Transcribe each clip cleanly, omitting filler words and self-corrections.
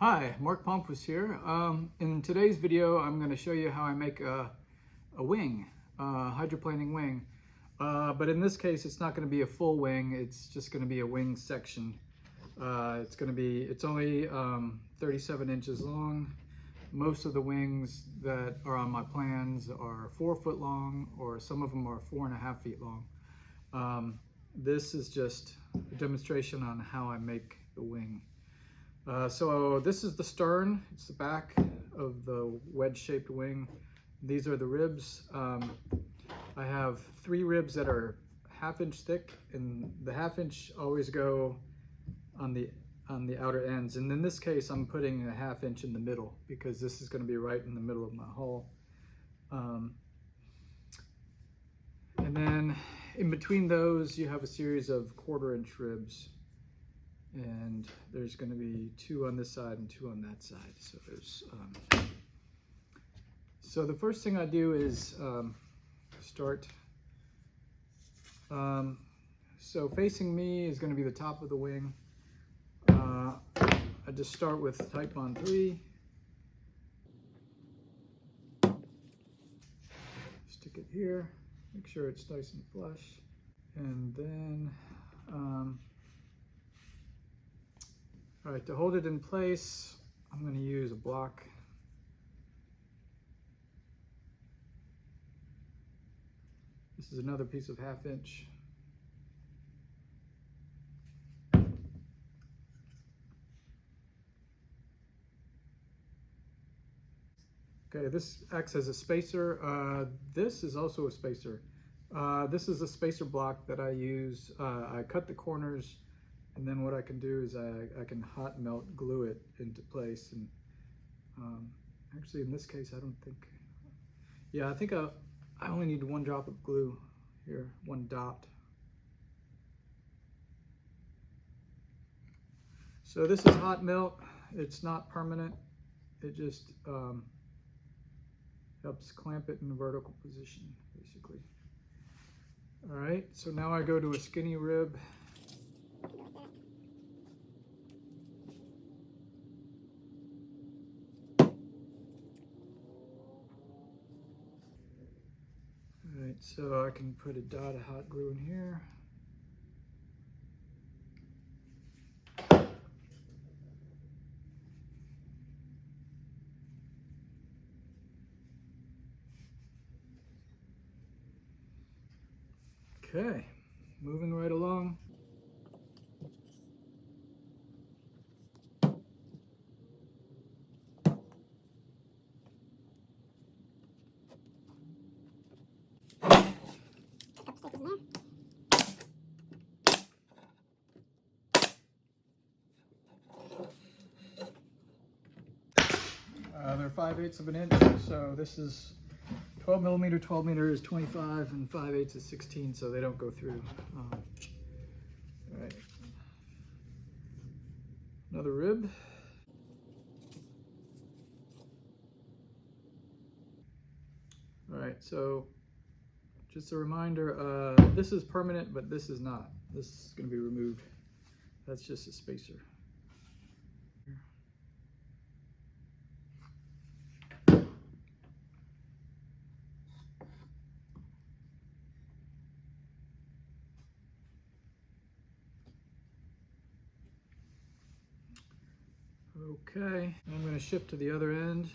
Hi, Mark Palmquist here. In today's video, I'm going to show you how I make a wing, a hydroplaning wing. But in this case, it's not going to be a full wing. It's just going to be a wing section. It's only 37 inches long. Most of the wings that are on my plans are 4 foot long, or some of them are 4.5 feet long. This is just a demonstration on how I make the wing. So this is the stern. It's the back of the wedge-shaped wing. These are the ribs. I have 3 ribs that are 1/2 inch thick, and the 1/2 inch always go on the outer ends. And in this case, I'm putting a 1/2 inch in the middle because this is going to be right in the middle of my hull. And then in between those, you have a series of 1/4 inch ribs. And there's going to be 2 on this side and 2 on that side. So so the first thing I do is start. So facing me is going to be the top of the wing. I just start with Titebond 3. Stick it here. Make sure it's nice and flush. And then all right, to hold it in place, I'm going to use a block. This is another piece of 1/2 inch. Okay, this acts as a spacer. This is also a spacer. This is a spacer block that I use. I cut the corners, and then what I can do is I can hot melt glue it into place. And actually in this case, I don't think, yeah, I think I only need 1 drop of glue here, 1 dot. So this is hot melt. It's not permanent. It just helps clamp it in a vertical position, basically. All right, so now I go to a skinny rib. All right, so I can put a dot of hot glue in here. Okay, moving right along. They're 5/8 of an inch, so this is 12 millimeter, 12 meter is 25, and 5/8 is 16, so they don't go through. All right. Another rib. All right, so just a reminder, this is permanent, but this is not. This is going to be removed. That's just a spacer. Okay, I'm going to shift to the other end.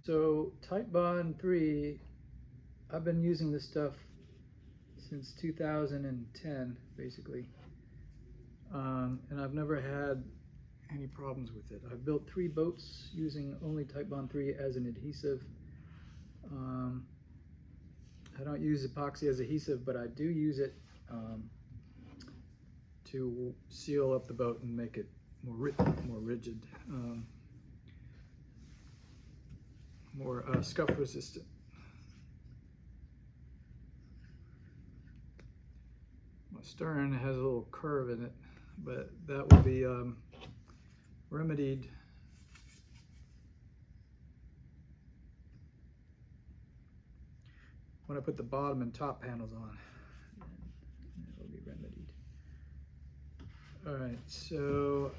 So Titebond 3, I've been using this stuff since 2010, basically. And I've never had any problems with it. I've built 3 boats using only Titebond 3 as an adhesive. I don't use epoxy as adhesive, but I do use it to seal up the boat and make it more rigid, more scuff resistant. My stern has a little curve in it, but that will be remedied when I put the bottom and top panels on. It'll be remedied. All right, so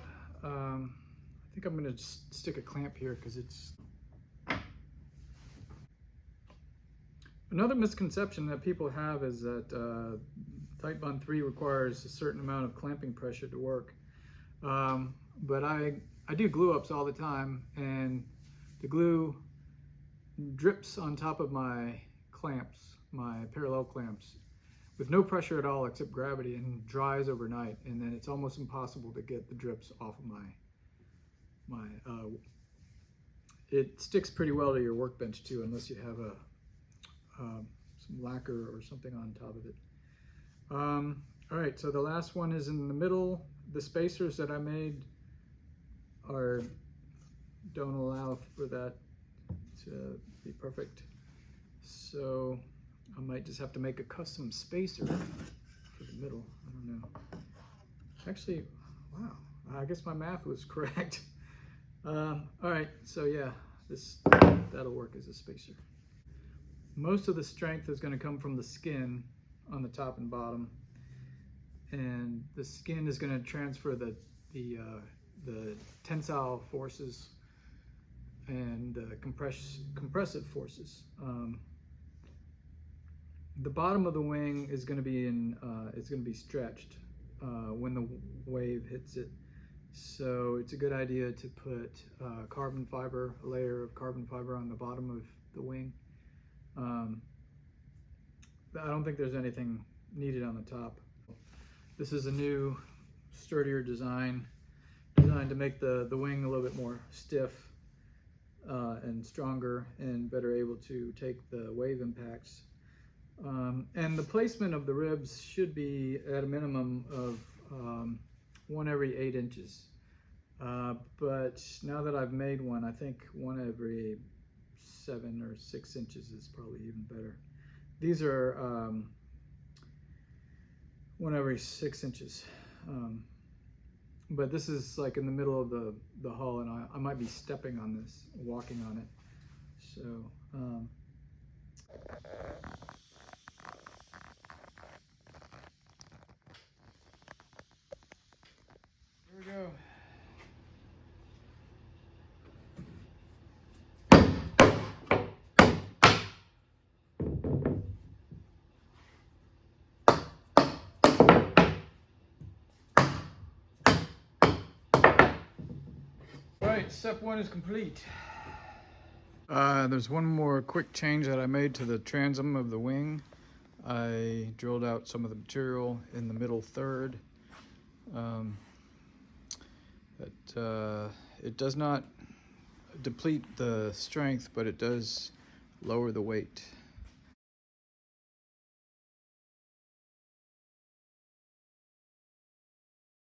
I think I'm gonna stick a clamp here because it's another misconception that people have is that Titebond 3 requires a certain amount of clamping pressure to work. But I do glue ups all the time, and the glue drips on top of my clamps, my parallel clamps, with no pressure at all except gravity, and dries overnight, and then it's almost impossible to get the drips off of it sticks pretty well to your workbench too, unless you have some lacquer or something on top of it. All right, so the last one is in the middle. The spacers that I made don't allow for that to be perfect, so I might just have to make a custom spacer for the middle. I don't know. Actually, wow, I guess my math was correct. All right, so yeah, that'll work as a spacer. Most of the strength is going to come from the skin on the top and bottom, and the skin is going to transfer the tensile forces and compressive forces. The bottom of the wing is going to be stretched when the wave hits it. So it's a good idea to put a layer of carbon fiber on the bottom of the wing. I don't think there's anything needed on the top. This is a new, sturdier design, designed to make the wing a little bit more stiff and stronger and better able to take the wave impacts. And the placement of the ribs should be at a minimum of 1 every 8 inches. But now that I've made one, I think 1 every 7 or 6 inches is probably even better. These are 1 every 6 inches. But this is like in the middle of the hull, and I might be stepping on this, walking on it. So here we go. Right, step 1 is complete. There's one more quick change that I made to the transom of the wing. I drilled out some of the material in the middle third. It does not deplete the strength, but it does lower the weight.